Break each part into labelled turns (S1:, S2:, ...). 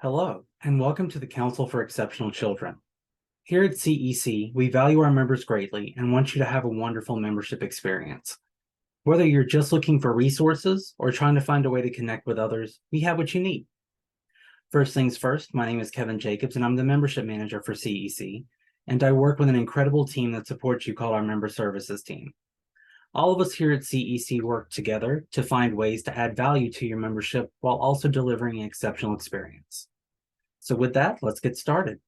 S1: Hello, and welcome to the Council for Exceptional Children. Here at CEC, we value our members greatly and want you to have a wonderful membership experience. Whether you're just looking for resources or trying to find a way to connect with others, we have what you need. First things first, my name is Kevin Jacobs, and I'm the membership manager for CEC, and I work with an incredible team that supports you called our Member Services team. All of us here at CEC work together to find ways to add value to your membership while also delivering an exceptional experience. So with that, let's get started.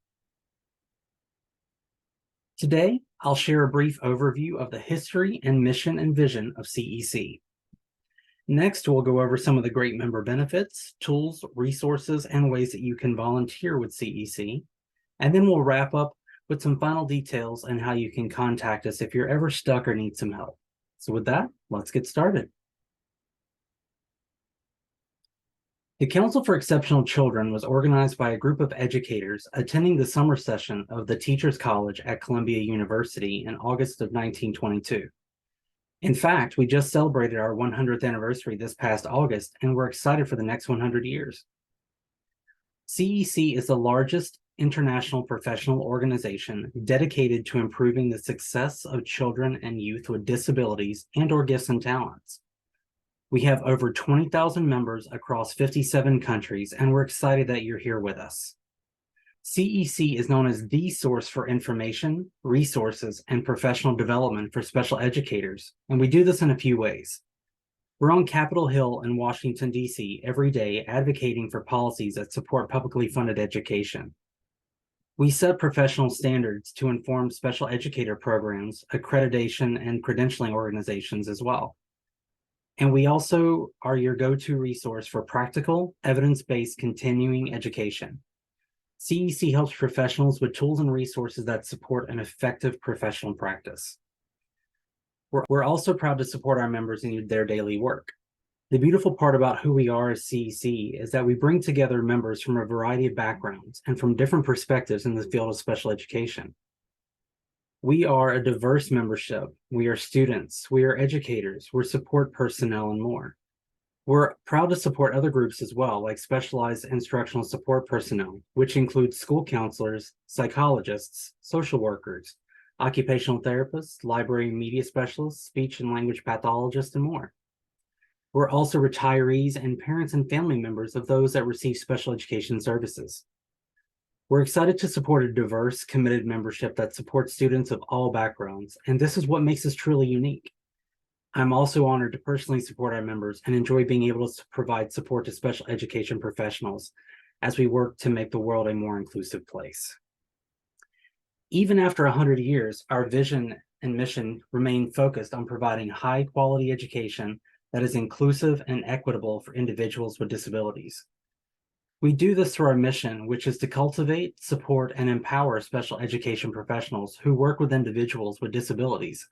S1: Today, I'll share a brief overview of the history and mission and vision of CEC. Next, we'll go over some of the great member benefits, tools, resources, and ways that you can volunteer with CEC. And then we'll wrap up with some final details on how you can contact us if you're ever stuck or need some help. So with that, let's get started. The Council for Exceptional Children was organized by a group of educators attending the summer session of the Teachers College at Columbia University in August of 1922. In fact, we just celebrated our 100th anniversary this past August, and we're excited for the next 100 years. CEC is the largest international professional organization dedicated to improving the success of children and youth with disabilities and/or gifts and talents. We have over 20,000 members across 57 countries, and we're excited that you're here with us. CEC is known as the source for information, resources, and professional development for special educators, and we do this in a few ways. We're on Capitol Hill in Washington, D.C. every day advocating for policies that support publicly funded education. We set professional standards to inform special educator programs, accreditation, and credentialing organizations as well. And we also are your go-to resource for practical, evidence-based continuing education. CEC helps professionals with tools and resources that support an effective professional practice. We're also proud to support our members in their daily work. The beautiful part about who we are as CEC is that we bring together members from a variety of backgrounds and from different perspectives in the field of special education. We are a diverse membership. We are students, we are educators, we're support personnel, and more. We're proud to support other groups as well, like specialized instructional support personnel, which includes school counselors, psychologists, social workers, occupational therapists, library and media specialists, speech and language pathologists, and more. We're also retirees and parents and family members of those that receive special education services. We're excited to support a diverse, committed membership that supports students of all backgrounds, and this is what makes us truly unique. I'm also honored to personally support our members and enjoy being able to provide support to special education professionals as we work to make the world a more inclusive place. Even after 100 years, our vision and mission remain focused on providing high-quality education that is inclusive and equitable for individuals with disabilities. We do this through our mission, which is to cultivate, support, and empower special education professionals who work with individuals with disabilities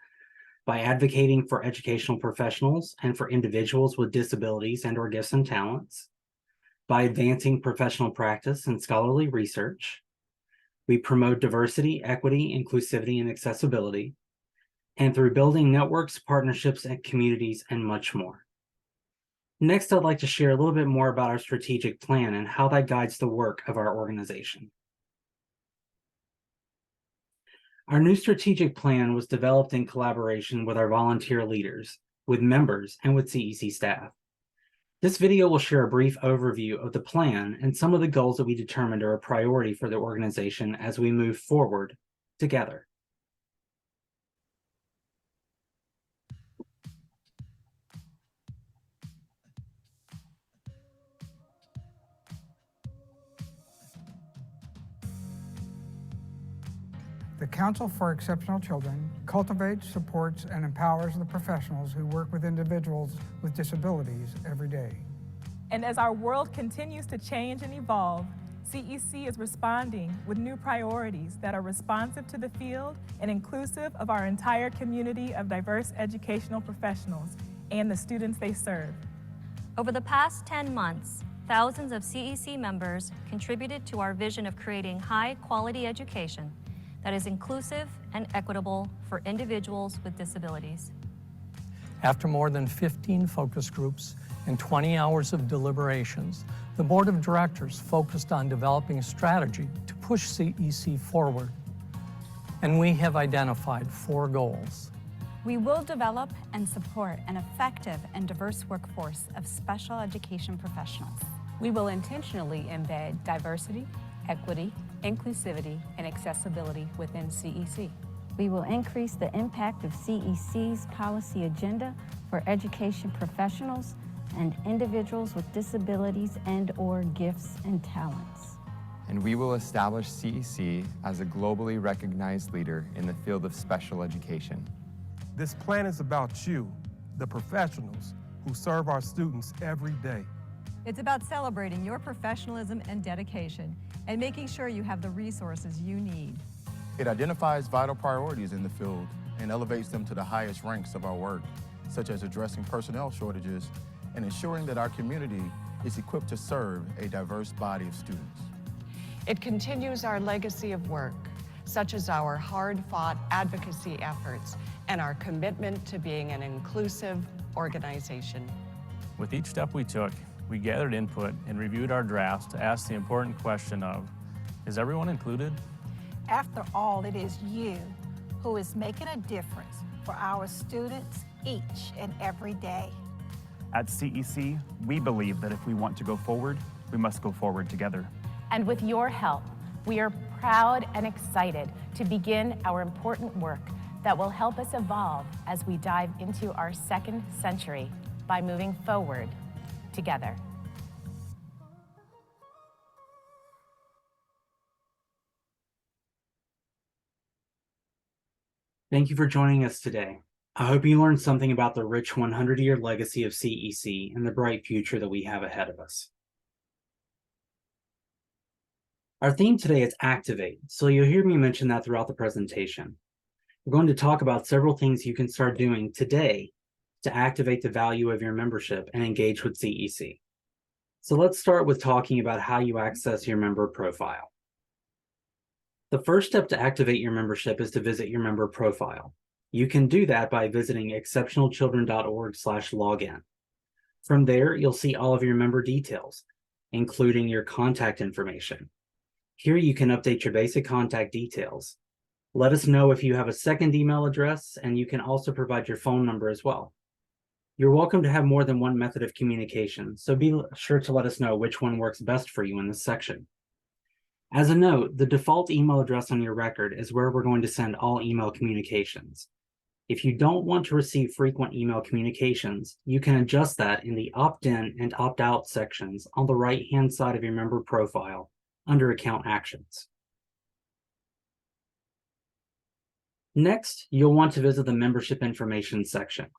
S1: by advocating for educational professionals and for individuals with disabilities and/or gifts and talents, by advancing professional practice and scholarly research. We promote diversity, equity, inclusivity, and accessibility, and through building networks, partnerships, and communities, and much more. Next, I'd like to share a little bit more about our strategic plan and how that guides the work of our organization. Our new strategic plan was developed in collaboration with our volunteer leaders, with members, and with CEC staff. This video will share a brief overview of the plan and some of the goals that we determined are a priority for the organization as we move forward together.
S2: The Council for Exceptional Children cultivates, supports, and empowers the professionals who work with individuals with disabilities every day.
S3: And as our world continues to change and evolve, CEC is responding with new priorities that are responsive to the field and inclusive of our entire community of diverse educational professionals and the students they serve.
S4: Over the past 10 months, thousands of CEC members contributed to our vision of creating high-quality education that is inclusive and equitable for individuals with disabilities.
S5: After more than 15 focus groups and 20 hours of deliberations, The Board of Directors focused on developing a strategy to push CEC forward, and we have identified 4 goals.
S6: We will develop and support an effective and diverse workforce of special education professionals.
S7: We will intentionally embed diversity, equity, inclusivity, and accessibility within CEC.
S8: We will increase the impact of CEC's policy agenda for education professionals and individuals with disabilities and/or gifts and talents.
S9: And we will establish CEC as a globally recognized leader in the field of special education.
S10: This plan is about you, the professionals who serve our students every day.
S11: It's about celebrating your professionalism and dedication and making sure you have the resources you need.
S12: It identifies vital priorities in the field and elevates them to the highest ranks of our work, such as addressing personnel shortages and ensuring that our community is equipped to serve a diverse body of students.
S13: It continues our legacy of work, such as our hard-fought advocacy efforts and our commitment to being an inclusive organization.
S14: With each step we took, we gathered input and reviewed our drafts to ask the important question of, is everyone included?
S15: After all, it is you who is making a difference for our students each and every day.
S16: At CEC, we believe that if we want to go forward, we must go forward together.
S17: And with your help, we are proud and excited to begin our important work that will help us evolve as we dive into our 2nd century by moving forward together.
S1: Thank you for joining us today. I hope you learned something about the rich 100-year legacy of CEC and the bright future that we have ahead of us. Our theme today is Activate, so you'll hear me mention that throughout the presentation. We're going to talk about several things you can start doing today to activate the value of your membership and engage with CEC. So let's start with talking about how you access your member profile. The first step to activate your membership is to visit your member profile. You can do that by visiting exceptionalchildren.org/login. From there, you'll see all of your member details, including your contact information. Here you can update your basic contact details. Let us know if you have a second email address, and you can also provide your phone number as well. You're welcome to have more than one method of communication, so be sure to let us know which one works best for you in this section. As a note, the default email address on your record is where we're going to send all email communications. If you don't want to receive frequent email communications, you can adjust that in the opt-in and opt-out sections on the right-hand side of your member profile under Account Actions. Next, you'll want to visit the Membership Information section.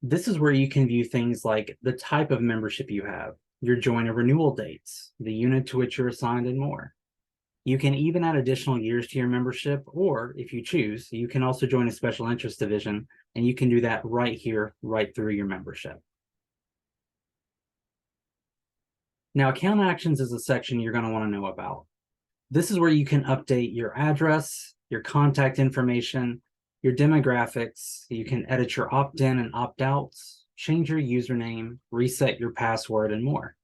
S1: This is where you can view things like the type of membership you have, your join or renewal dates, the unit to which you're assigned, and more. You can even add additional years to your membership, or if you choose, you can also join a special interest division, and you can do that right here, right through your membership. Now, Account Actions is a section you're going to want to know about. This is where you can update your address, your contact information, your demographics. You can edit your opt-in and opt-outs, change your username, reset your password, and more.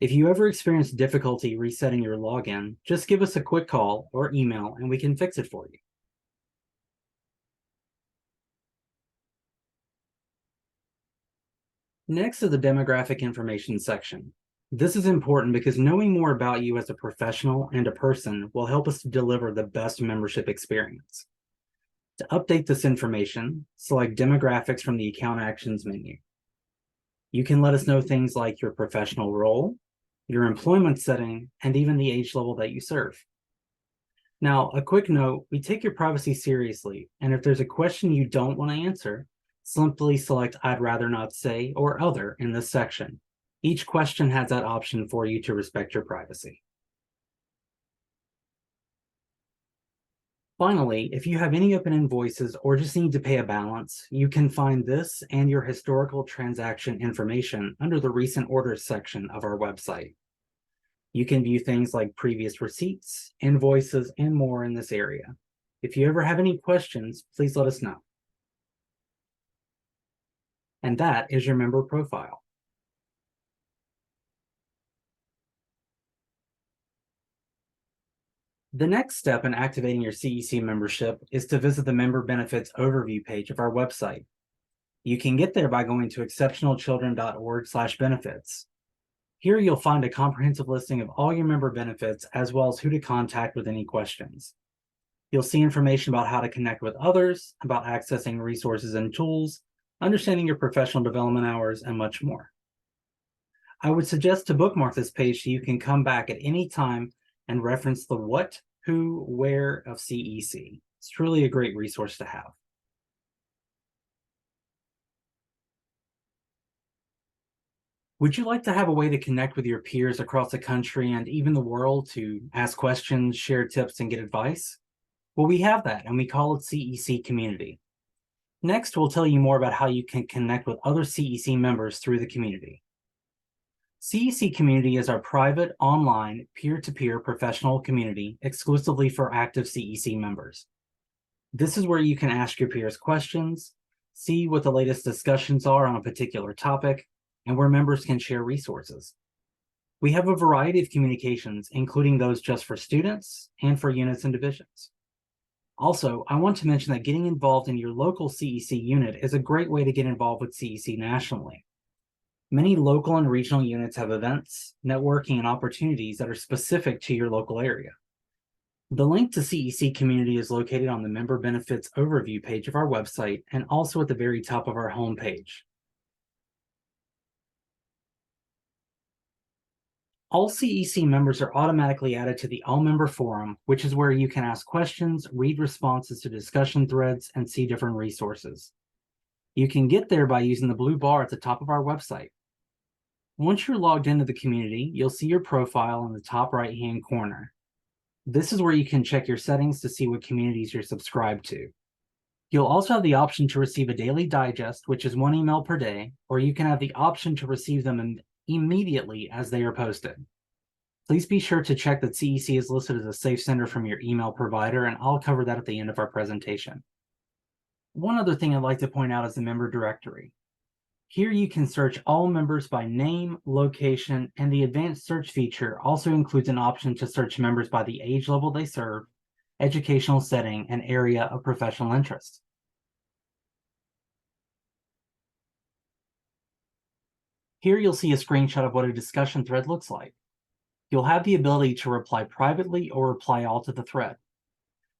S1: If you ever experience difficulty resetting your login, just give us a quick call or email and we can fix it for you. Next is the demographic information section. This is important because knowing more about you as a professional and a person will help us to deliver the best membership experience. To update this information, select Demographics from the Account Actions menu. You can let us know things like your professional role, your employment setting, and even the age level that you serve. Now, a quick note, we take your privacy seriously, and if there's a question you don't want to answer, simply select I'd rather not say or other in this section. Each question has that option for you to respect your privacy. Finally, if you have any open invoices or just need to pay a balance, you can find this and your historical transaction information under the Recent Orders section of our website. You can view things like previous receipts, invoices, and more in this area. If you ever have any questions, please let us know. And that is your member profile. The next step in activating your CEC membership is to visit the Member Benefits Overview page of our website. You can get there by going to exceptionalchildren.org/benefits. Here you'll find a comprehensive listing of all your member benefits as well as who to contact with any questions. You'll see information about how to connect with others, about accessing resources and tools, understanding your professional development hours, and much more. I would suggest to bookmark this page so you can come back at any time and reference the what, who, where of CEC. It's truly a great resource to have. Would you like to have a way to connect with your peers across the country and even the world to ask questions, share tips, and get advice? Well, we have that, and we call it CEC Community. Next, we'll tell you more about how you can connect with other CEC members through the community. CEC Community is our private, online, peer-to-peer professional community exclusively for active CEC members. This is where you can ask your peers questions, see what the latest discussions are on a particular topic, and where members can share resources. We have a variety of communications, including those just for students and for units and divisions. Also, I want to mention that getting involved in your local CEC unit is a great way to get involved with CEC nationally. Many local and regional units have events, networking, and opportunities that are specific to your local area. The link to CEC Community is located on the Member Benefits Overview page of our website and also at the very top of our homepage. All CEC members are automatically added to the All-Member Forum, which is where you can ask questions, read responses to discussion threads, and see different resources. You can get there by using the blue bar at the top of our website. Once you're logged into the community, you'll see your profile in the top right-hand corner. This is where you can check your settings to see what communities you're subscribed to. You'll also have the option to receive a daily digest, which is 1 email per day, or you can have the option to receive them immediately as they are posted. Please be sure to check that CEC is listed as a safe sender from your email provider, and I'll cover that at the end of our presentation. One other thing I'd like to point out is the member directory. Here you can search all members by name, location, and the advanced search feature also includes an option to search members by the age level they serve, educational setting, and area of professional interest. Here you'll see a screenshot of what a discussion thread looks like. You'll have the ability to reply privately or reply all to the thread.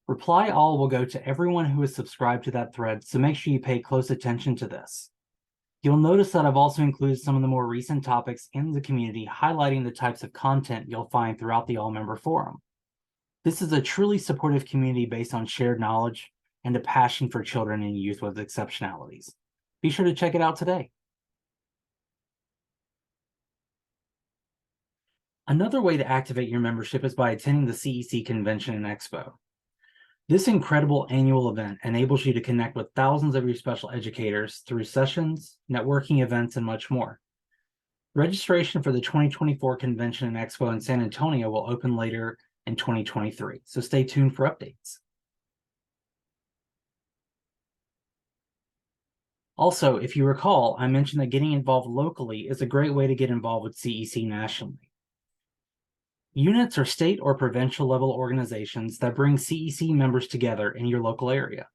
S1: Reply all will go to everyone who is subscribed to that thread, so make sure you pay close attention to this. You'll notice that I've also included some of the more recent topics in the community, highlighting the types of content you'll find throughout the All-Member Forum. This is a truly supportive community based on shared knowledge and a passion for children and youth with exceptionalities. Be sure to check it out today. Another way to activate your membership is by attending the CEC Convention and Expo. This incredible annual event enables you to connect with thousands of your special educators through sessions, networking events, and much more. Registration for the 2024 Convention and Expo in San Antonio will open later in 2023, so stay tuned for updates. Also, if you recall, I mentioned that getting involved locally is a great way to get involved with CEC nationally. Units are state or provincial level organizations that bring CEC members together in your local area.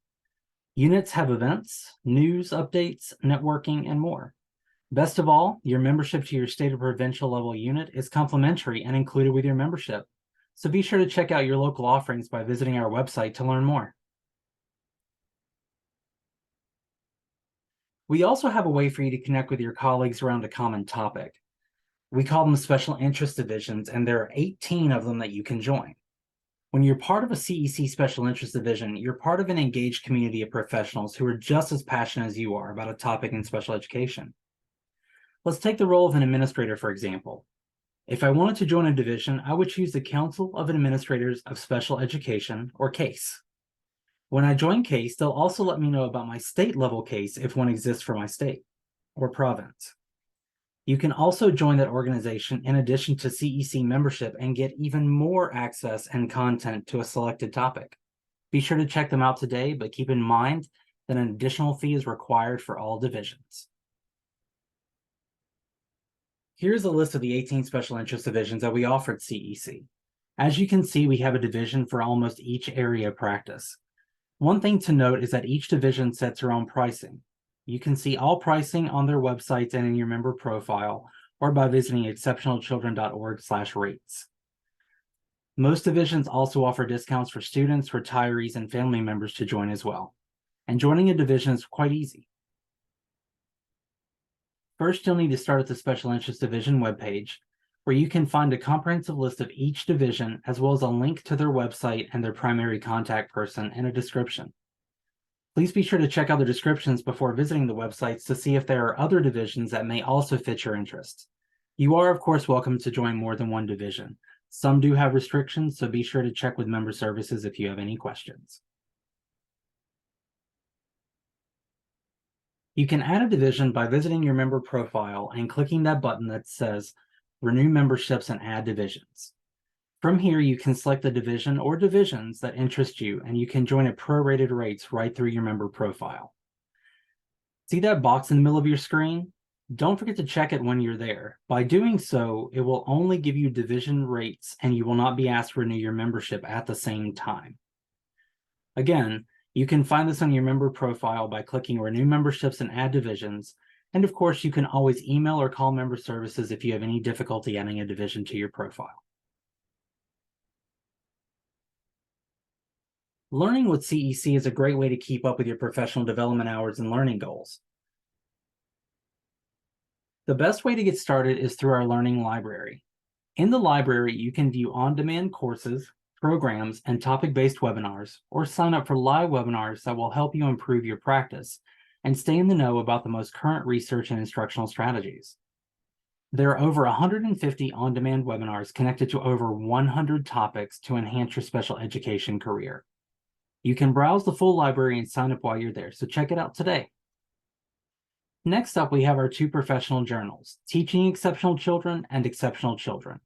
S1: Units have events, news updates, networking, and more. Best of all, your membership to your state or provincial level unit is complimentary and included with your membership. So be sure to check out your local offerings by visiting our website to learn more. We also have a way for you to connect with your colleagues around a common topic. We call them special interest divisions, and there are 18 of them that you can join. When you're part of a CEC special interest division, you're part of an engaged community of professionals who are just as passionate as you are about a topic in special education. Let's take the role of an administrator, for example. If I wanted to join a division, I would choose the Council of Administrators of Special Education, or CASE. When I join CASE, they'll also let me know about my state-level CASE if one exists for my state or province. You can also join that organization in addition to CEC membership and get even more access and content to a selected topic. Be sure to check them out today, but keep in mind that an additional fee is required for all divisions. Here's a list of the 18 special interest divisions that we offer at CEC. As you can see, we have a division for almost each area of practice. One thing to note is that each division sets their own pricing. You can see all pricing on their websites and in your member profile, or by visiting exceptionalchildren.org/rates. Most divisions also offer discounts for students, retirees, and family members to join as well. And joining a division is quite easy. First, you'll need to start at the Special Interest Division webpage, where you can find a comprehensive list of each division, as well as a link to their website and their primary contact person and a description. Please be sure to check out the descriptions before visiting the websites to see if there are other divisions that may also fit your interests. You are, of course, welcome to join more than one division. Some do have restrictions, so be sure to check with member services if you have any questions. You can add a division by visiting your member profile and clicking that button that says Renew Memberships and Add Divisions. From here, you can select the division or divisions that interest you, and you can join at prorated rates right through your member profile. See that box in the middle of your screen? Don't forget to check it when you're there. By doing so, it will only give you division rates, and you will not be asked to renew your membership at the same time. Again, you can find this on your member profile by clicking Renew Memberships and Add Divisions, and of course, you can always email or call member services if you have any difficulty adding a division to your profile. Learning with CEC is a great way to keep up with your professional development hours and learning goals. The best way to get started is through our Learning Library. In the library, you can view on-demand courses, programs, and topic-based webinars, or sign up for live webinars that will help you improve your practice and stay in the know about the most current research and instructional strategies. There are over 150 on-demand webinars connected to over 100 topics to enhance your special education career. You can browse the full library and sign up while you're there, so check it out today. Next up, we have our two professional journals, Teaching Exceptional Children and Exceptional Children.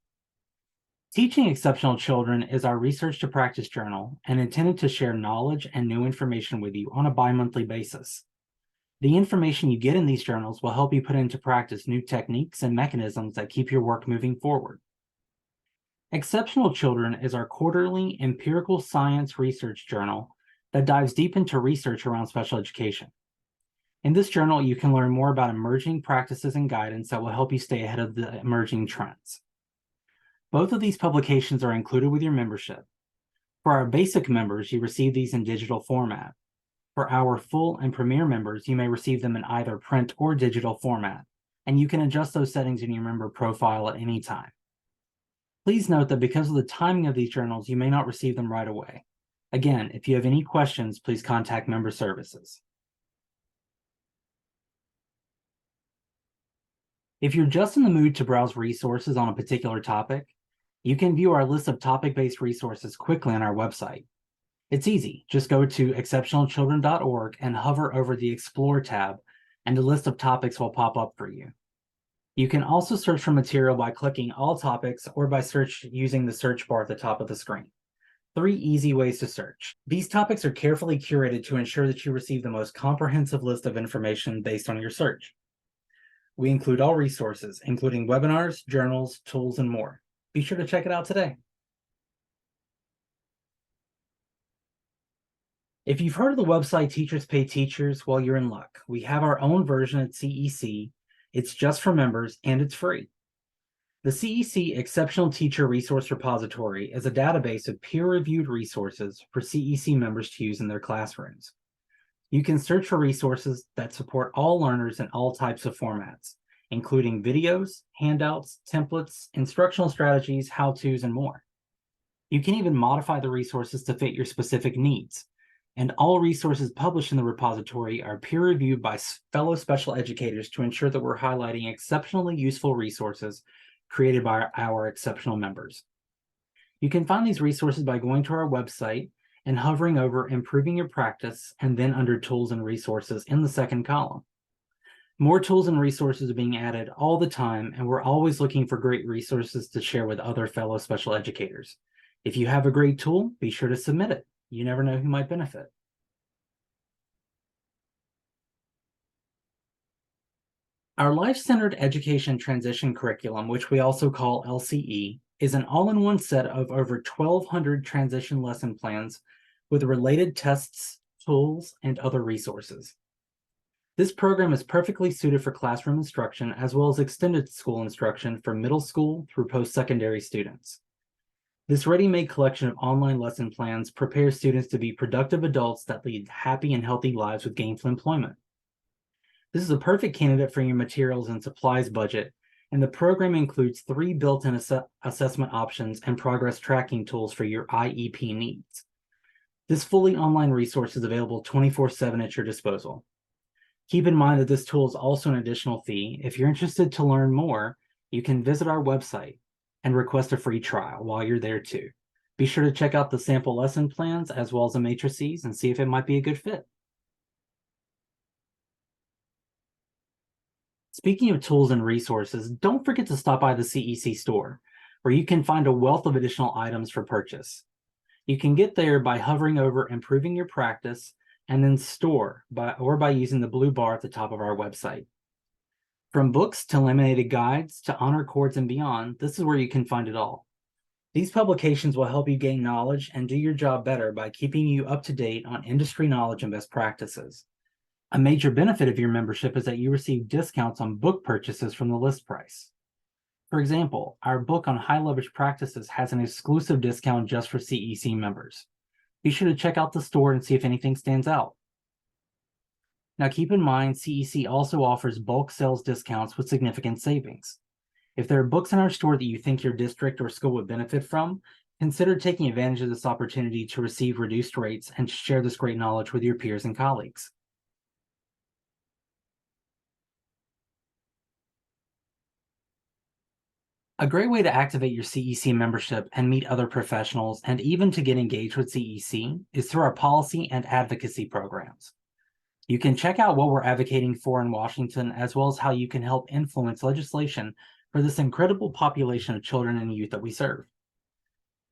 S1: Teaching Exceptional Children is our Research to Practice journal and intended to share knowledge and new information with you on a bi-monthly basis. The information you get in these journals will help you put into practice new techniques and mechanisms that keep your work moving forward. Exceptional Children is our quarterly empirical science research journal that dives deep into research around special education. In this journal, you can learn more about emerging practices and guidance that will help you stay ahead of the emerging trends. Both of these publications are included with your membership. For our basic members, you receive these in digital format. For our full and premier members, you may receive them in either print or digital format, and you can adjust those settings in your member profile at any time. Please note that because of the timing of these journals, you may not receive them right away. Again, if you have any questions, please contact member services. If you're just in the mood to browse resources on a particular topic, you can view our list of topic-based resources quickly on our website. It's easy. Just go to exceptionalchildren.org and hover over the Explore tab, and a list of topics will pop up for you. You can also search for material by clicking All Topics or by search using the search bar at the top of the screen. 3 easy ways to search. These topics are carefully curated to ensure that you receive the most comprehensive list of information based on your search. We include all resources, including webinars, journals, tools, and more. Be sure to check it out today. If you've heard of the website Teachers Pay Teachers, well, you're in luck. We have our own version at CEC. It's just for members, and it's free. The CEC Exceptional Teacher Resource Repository is a database of peer-reviewed resources for CEC members to use in their classrooms. You can search for resources that support all learners in all types of formats, including videos, handouts, templates, instructional strategies, how-tos, and more. You can even modify the resources to fit your specific needs. And all resources published in the repository are peer-reviewed by fellow special educators to ensure that we're highlighting exceptionally useful resources created by our exceptional members. You can find these resources by going to our website and hovering over Improving Your Practice and then under Tools and Resources in the second column. More tools and resources are being added all the time, and we're always looking for great resources to share with other fellow special educators. If you have a great tool, be sure to submit it. You never know who might benefit. Our Life-Centered Education Transition Curriculum, which we also call LCE, is an all-in-one set of over 1,200 transition lesson plans with related tests, tools, and other resources. This program is perfectly suited for classroom instruction as well as extended school instruction for middle school through post-secondary students. This ready-made collection of online lesson plans prepares students to be productive adults that lead happy and healthy lives with gainful employment. This is a perfect candidate for your materials and supplies budget, and the program includes 3 built-in assessment options and progress tracking tools for your IEP needs. This fully online resource is available 24/7 at your disposal. Keep in mind that this tool is also an additional fee. If you're interested to learn more, you can visit our website and request a free trial while you're there too. Be sure to check out the sample lesson plans as well as the matrices and see if it might be a good fit. Speaking of tools and resources, don't forget to stop by the CEC store, where you can find a wealth of additional items for purchase. You can get there by hovering over Improving Your Practice and then Store by using the blue bar at the top of our website. From books to laminated guides to honor cords and beyond, this is where you can find it all. These publications will help you gain knowledge and do your job better by keeping you up to date on industry knowledge and best practices. A major benefit of your membership is that you receive discounts on book purchases from the list price. For example, our book on high leverage practices has an exclusive discount just for CEC members. Be sure to check out the store and see if anything stands out. Now keep in mind, CEC also offers bulk sales discounts with significant savings. If there are books in our store that you think your district or school would benefit from, consider taking advantage of this opportunity to receive reduced rates and share this great knowledge with your peers and colleagues. A great way to activate your CEC membership and meet other professionals and even to get engaged with CEC is through our policy and advocacy programs. You can check out what we're advocating for in Washington, as well as how you can help influence legislation for this incredible population of children and youth that we serve.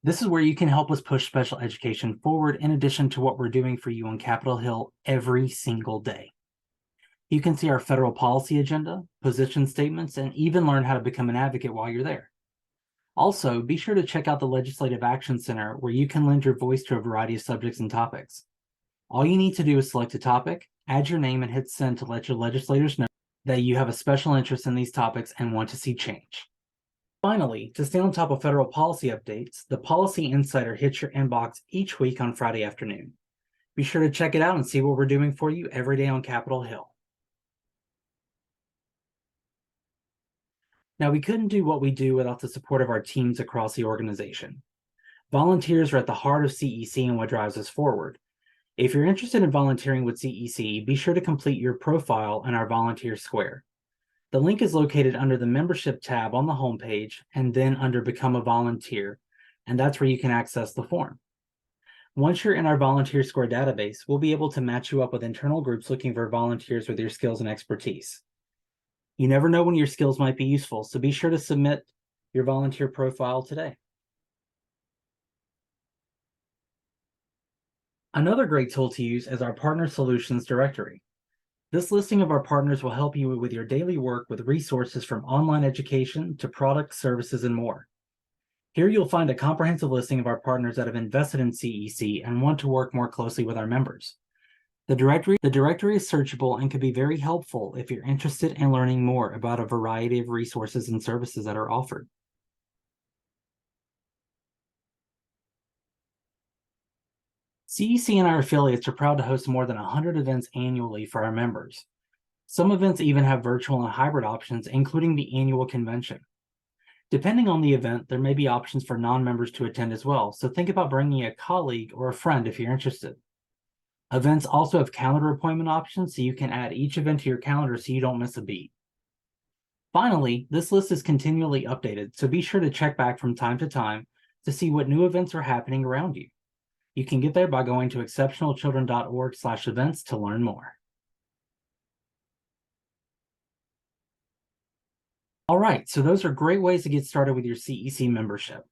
S1: This is where you can help us push special education forward in addition to what we're doing for you on Capitol Hill every single day. You can see our federal policy agenda, position statements, and even learn how to become an advocate while you're there. Also, be sure to check out the Legislative Action Center, where you can lend your voice to a variety of subjects and topics. All you need to do is select a topic, add your name, and hit send to let your legislators know that you have a special interest in these topics and want to see change. Finally, to stay on top of federal policy updates, the Policy Insider hits your inbox each week on Friday afternoon. Be sure to check it out and see what we're doing for you every day on Capitol Hill. Now, we couldn't do what we do without the support of our teams across the organization. Volunteers are at the heart of CEC and what drives us forward. If you're interested in volunteering with CEC, be sure to complete your profile in our Volunteer Square. The link is located under the Membership tab on the homepage and then under Become a Volunteer, and that's where you can access the form. Once you're in our Volunteer Square database, we'll be able to match you up with internal groups looking for volunteers with your skills and expertise. You never know when your skills might be useful, so be sure to submit your volunteer profile today. Another great tool to use is our Partner Solutions directory. This listing of our partners will help you with your daily work with resources from online education to products, services, and more. Here you'll find a comprehensive listing of our partners that have invested in CEC and want to work more closely with our members. The directory is searchable and can be very helpful if you're interested in learning more about a variety of resources and services that are offered. CEC and our affiliates are proud to host more than 100 events annually for our members. Some events even have virtual and hybrid options, including the annual convention. Depending on the event, there may be options for non-members to attend as well, so think about bringing a colleague or a friend if you're interested. Events also have calendar appointment options, so you can add each event to your calendar so you don't miss a beat. Finally, this list is continually updated, so be sure to check back from time to time to see what new events are happening around you. You can get there by going to exceptionalchildren.org/events to learn more. All right, so those are great ways to get started with your CEC membership.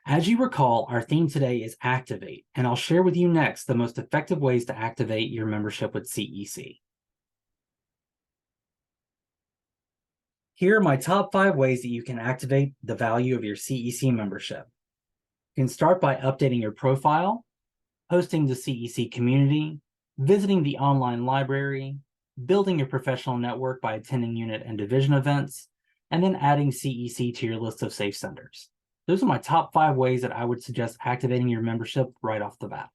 S1: As you recall, our theme today is Activate, and I'll share with you next the most effective ways to activate your membership with CEC. Here are my top 5 ways that you can activate the value of your CEC membership. You can start by updating your profile, hosting the CEC community, visiting the online library, building your professional network by attending unit and division events, and then adding CEC to your list of safe senders. Those are my top 5 ways that I would suggest activating your membership right off the bat.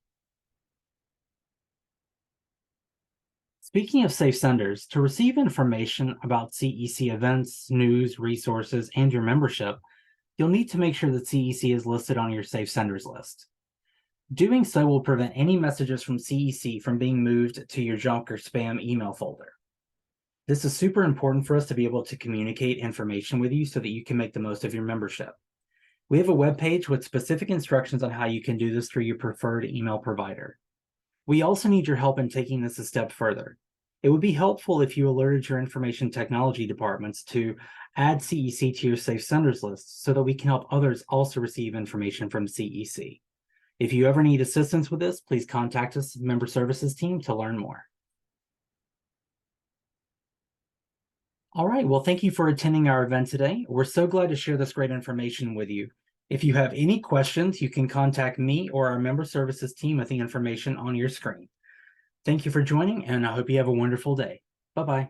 S1: Speaking of safe senders, to receive information about CEC events, news, resources, and your membership, you'll need to make sure that CEC is listed on your safe senders list. Doing so will prevent any messages from CEC from being moved to your junk or spam email folder. This is super important for us to be able to communicate information with you so that you can make the most of your membership. We have a webpage with specific instructions on how you can do this through your preferred email provider. We also need your help in taking this a step further. It would be helpful if you alerted your information technology departments to add CEC to your safe senders list so that we can help others also receive information from CEC. If you ever need assistance with this, please contact us, Member Services team, to learn more. All right, well, thank you for attending our event today. We're so glad to share this great information with you. If you have any questions, you can contact me or our Member Services team with the information on your screen. Thank you for joining, and I hope you have a wonderful day. Bye-bye.